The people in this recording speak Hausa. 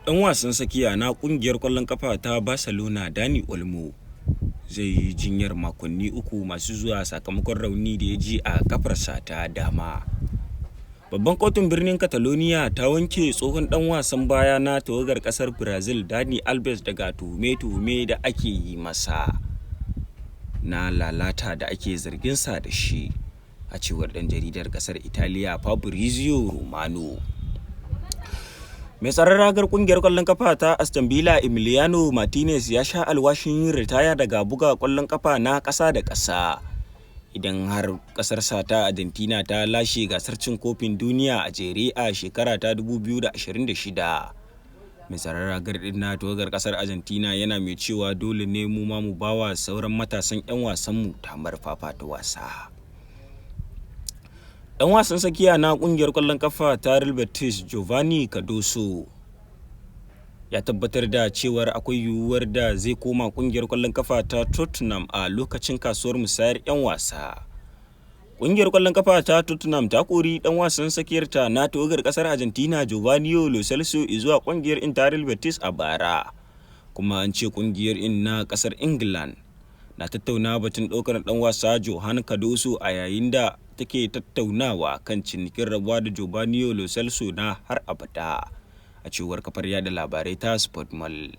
Ɗan wasan tsakiya na ƙungiyar ƙwallon ƙafa ta Barcelona Dani Olmo zai yi jinyar makonni 3 masu zuwa sakamakon rauni da ya ji a kafarsa ta dama. Babban kotun birnin Catalonia ta wanke tsohon ɗan wasan baya na tawagar ƙasar Brazil Dani Alves daga tuhume-tuhume da ake yi masa na lalata da ake zarginsa da shi, a cewar ɗan jaridar ƙasar Italiya Fabrizio Romano. Mai tsaron ragar kungiyar ƙwallon kafa ta Aston Villa Emiliano Martinez ya sha alwashin yin ritaya daga buga ƙwallon kafa na ƙasa da ƙasa idan har ƙasarsa ta Argentina ta lashe gasar cin kofin duniya a jere a shekara ta 2026. Mai tsaron ragar ɗin na tawagar ƙasar Argentina yana mai cewa dole ne mu ma mu bawa sauran matasan 'yan wasanmu damar fafata wasa. Ɗan wasan tsakiya na ƙungiyar ƙwallon ƙafa ta Real Betis Giovanni Cardoso ya tabbatar da cewar akwai yiwuwar da zai koma ƙungiyar ƙwallon ƙafa ta Tottenham a lokacin kasuwar musayar 'yan wasa. Ƙungiyar ƙwallon ƙafa ta Tottenham ta kori ɗan wasan tsakiyarta na tawagar ƙasar Argentina Giovanni Lo Celso zuwa ƙungiyar Real Betis a bara, kuma an ce ƙungiyar na ƙasar England na tattauna batun ɗaukar ɗan wasa Johan Cardoso a yayin da take tattaunawa kan cinikin rabuwa da Giovanni Lo Celso na har abada, a cewar kafar yada labarai ta Sportmail.